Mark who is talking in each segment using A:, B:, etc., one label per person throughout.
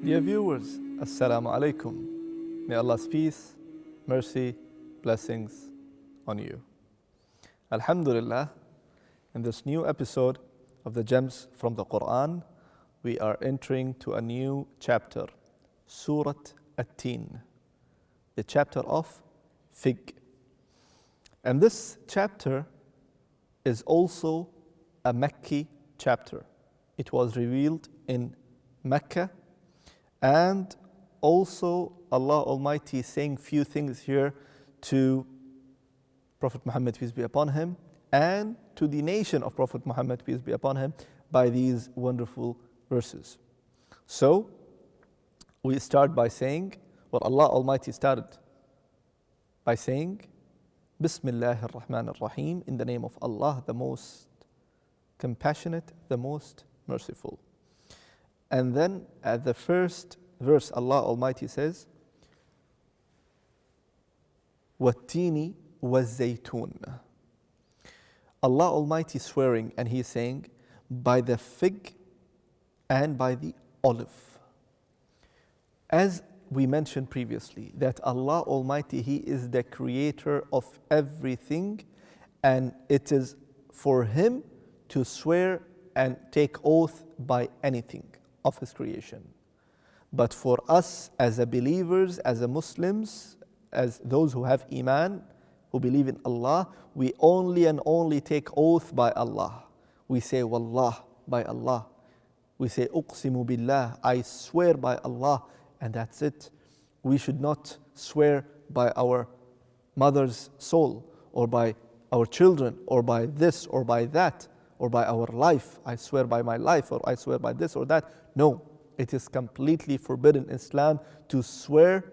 A: Dear viewers, Assalamu alaikum. May Allah's peace, mercy, blessings on you. Alhamdulillah, in this new episode of the Gems from the Quran, we are entering to a new chapter, Surah At-Tin, the chapter of fig. And this chapter is also a Mecca chapter. It was revealed in Mecca, and also Allah Almighty is saying few things here to Prophet Muhammad, peace be upon him, and to the nation of Prophet Muhammad, peace be upon him, by these wonderful verses. So, we start by saying what Allah Almighty started by saying, Bismillahir Rahmanir Rahim, in the name of Allah, the most compassionate, the most merciful. And then at the first verse, Allah Almighty says, وَالتِّينِ وَالزَّيْتُونَ. Allah Almighty swearing, and He is saying, by the fig and by the olive. As we mentioned previously, that Allah Almighty, He is the creator of everything, and it is for Him to swear and take oath by anything of His creation. But for us as a believers, as a Muslims, as those who have Iman, who believe in Allah, we only and only take oath by Allah. We say Wallah by Allah. We say Uqsimu billah, I swear by Allah, and that's it. We should not swear by our mother's soul, or by our children, or by this, or by that, or by our life. I swear by my life, or I swear by this or that. No, it is completely forbidden in Islam to swear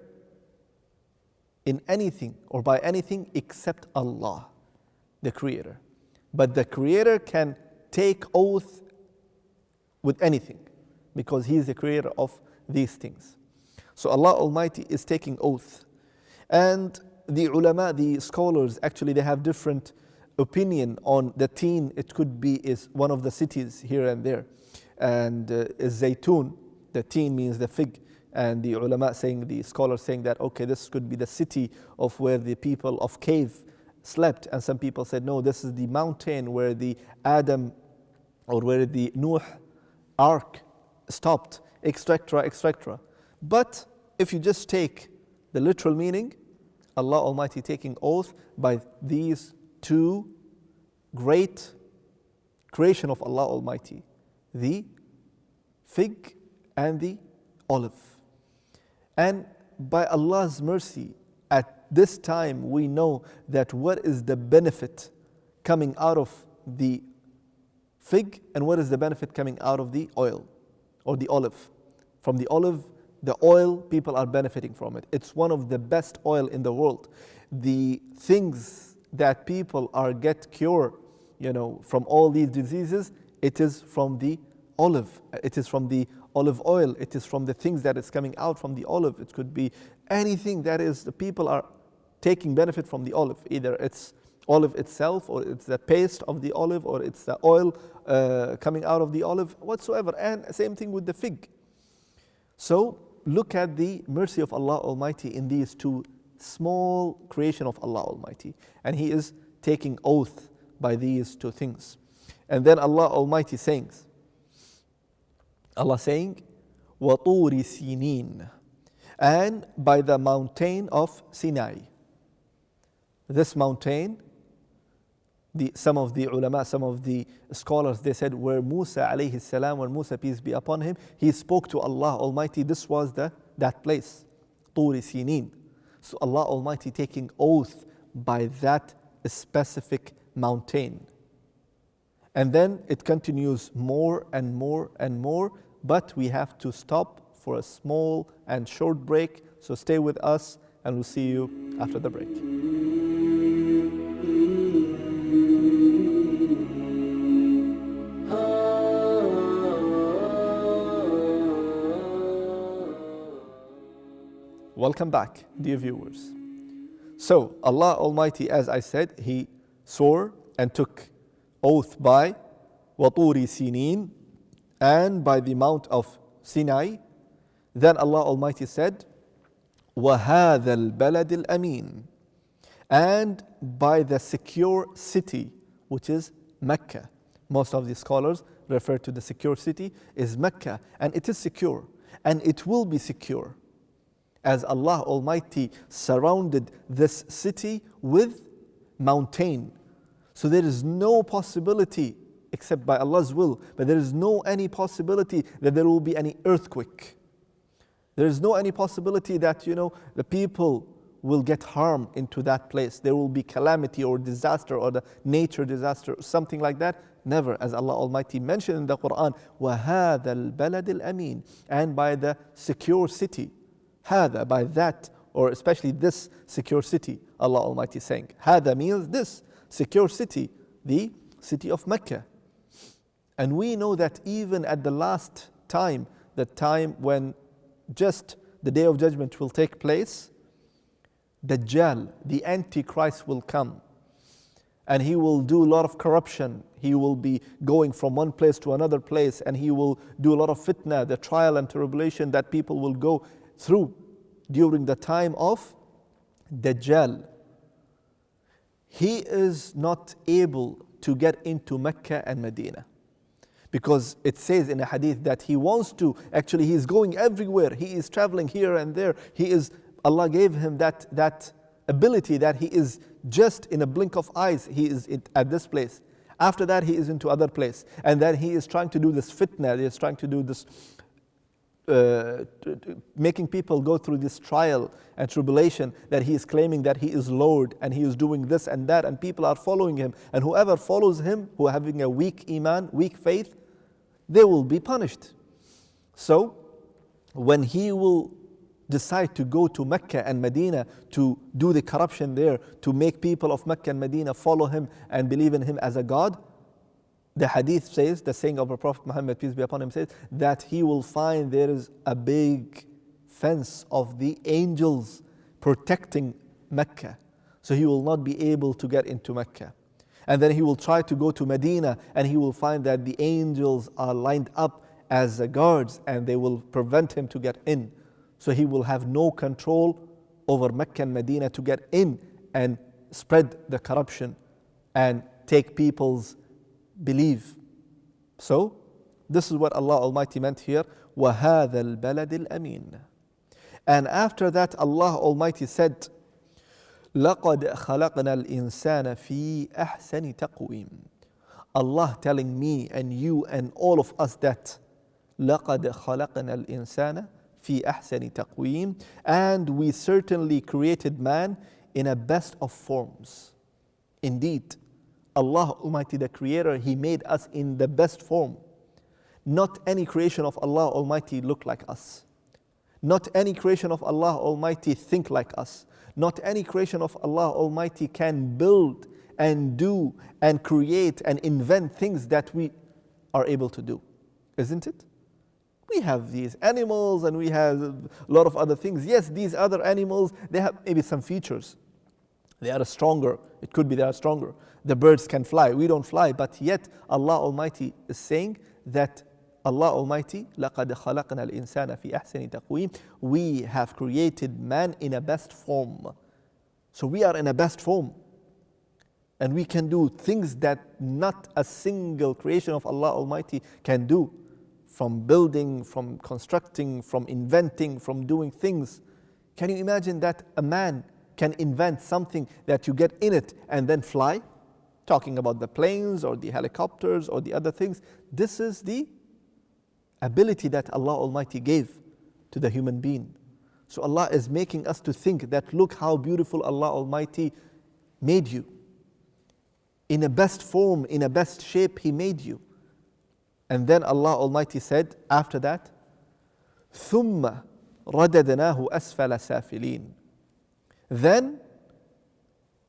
A: in anything or by anything except Allah, the Creator. But the Creator can take oath with anything because He is the Creator of these things. So Allah Almighty is taking oath. And the ulama, the scholars, actually they have different opinion on the Tin. It could be is one of the cities here and there. And is Zaytun, the Tin means the fig. And the ulama saying, the scholars saying that, okay, this could be the city of where the people of cave slept. And some people said, no, this is the mountain where the Adam or where the Nuh ark stopped, etc., etc. But if you just take the literal meaning, Allah Almighty taking oath by these two great creation of Allah Almighty, the fig and the olive. And by Allah's mercy, at this time we know that what is the benefit coming out of the fig and what is the benefit coming out of the oil or the olive. From the olive, the oil, people are benefiting from it. It's one of the best oil in the world. The things that people are get cured, from all these diseases, it is from the olive. It is from the olive oil. It is from the things that is coming out from the olive. It could be anything that is, the people are taking benefit from the olive. Either it's olive itself, or it's the paste of the olive, or it's the oil coming out of the olive, whatsoever. And same thing with the fig. So look at the mercy of Allah Almighty in these two small creation of Allah Almighty. And He is taking oath by these two things. And then Allah Almighty saying, وَطُورِ سِينِينَ, and by the mountain of Sinai. This mountain, some of the ulama, some of the scholars, they said where Musa alayhi salam, where Musa, peace be upon him, he spoke to Allah Almighty. This was that place, طُورِ سِينِينَ. So Allah Almighty taking oath by that specific mountain. And then it continues more and more and more, but we have to stop for a small and short break. So stay with us and we'll see you after the break. Welcome back, dear viewers. So Allah Almighty, as I said, He swore and took oath by وَطُورِ سِينِينَ, and by the Mount of Sinai. Then Allah Almighty said, وَهَذَا الْبَلَدِ الْأَمِينَ, and by the secure city, which is Mecca. Most of the scholars refer to the secure city is Mecca, and it is secure, and it will be secure, as Allah Almighty surrounded this city with mountain. So there is no possibility, except by Allah's will, but there is no any possibility that there will be any earthquake. There is no any possibility that, the people will get harm into that place. There will be calamity or disaster or the nature disaster, something like that. Never, as Allah Almighty mentioned in the Quran, وَهَذَا الْبَلَدِ الْأَمِينَ, and by the secure city. هذا, by that, or especially this secure city, Allah Almighty is saying. هذا means this secure city, the city of Mecca. And we know that even at the last time, the time when just the day of judgment will take place, Dajjal, the Antichrist, will come. And he will do a lot of corruption. He will be going from one place to another place, and he will do a lot of fitna, the trial and tribulation that people will go through during the time of Dajjal. He is not able to get into Mecca and Medina, because it says in a hadith that he wants to, actually he is going everywhere. He is traveling here and there. Allah gave him that ability that he is just in a blink of eyes, he is at this place. After that, he is into other place. And then he is trying to do this fitna, he is trying to do this, making people go through this trial and tribulation, that he is claiming that he is Lord, and he is doing this and that, and people are following him. And whoever follows him, who are having a weak iman, weak faith, they will be punished. So, when he will decide to go to Mecca and Medina to do the corruption there, to make people of Mecca and Medina follow him and believe in him as a God, the hadith says, the saying of our Prophet Muhammad, peace be upon him, says that he will find there is a big fence of the angels protecting Mecca. So he will not be able to get into Mecca. And then he will try to go to Medina, and he will find that the angels are lined up as the guards, and they will prevent him to get in. So he will have no control over Mecca and Medina to get in and spread the corruption and take people's belief. So this is what Allah Almighty meant here, وَهَذَا الْبَلَدِ الْأَمِينَ. And after that, Allah Almighty said, لَقَدْ خَلَقْنَا الْإِنسَانَ فِي أَحْسَنِ تَقْوِيمٍ. Allah telling me and you and all of us that لَقَدْ خَلَقْنَا الْإِنسَانَ في أحسن تقويم, and we certainly created man in a best of forms. Indeed, Allah Almighty, the Creator, He made us in the best form. Not any creation of Allah Almighty look like us. Not any creation of Allah Almighty think like us. Not any creation of Allah Almighty can build and do and create and invent things that we are able to do. Isn't it? We have these animals and we have a lot of other things. Yes, these other animals, they have maybe some features. They are stronger. It could be they are stronger. The birds can fly. We don't fly. But yet Allah Almighty is saying that Allah Almighty, لَقَدْ خَلَقْنَا الْإِنسَانَ فِي أَحْسَنِ تَقْوِيمٍ. We have created man in a best form. So we are in a best form. And we can do things that not a single creation of Allah Almighty can do. From building, from constructing, from inventing, from doing things. Can you imagine that a man can invent something that you get in it and then fly? Talking about the planes or the helicopters or the other things. This is the ability that Allah Almighty gave to the human being. So Allah is making us to think that look how beautiful Allah Almighty made you. In a best form, in a best shape, He made you. And then Allah Almighty said after that, ثُمَّ رَدَدْنَاهُ أَسْفَلَ سَافِلِينَ. Then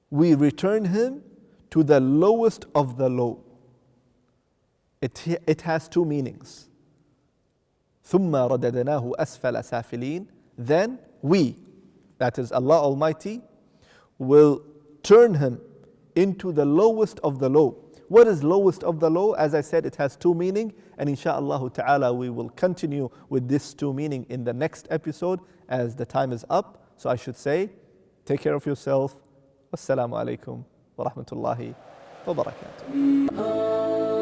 A: we return him to the lowest of the low. It has two meanings. ثُمَّ رَدَدْنَاهُ أَسْفَلَ سَافِلِينَ. Then we, that is Allah Almighty, will turn him into the lowest of the low. What is lowest of the low? As I said, it has two meanings, and insha'Allah ta'ala we will continue with this two meaning in the next episode as the time is up. So I should say, take care of yourself. Wassalamu alaikum wa rahmatullahi wa barakatuh.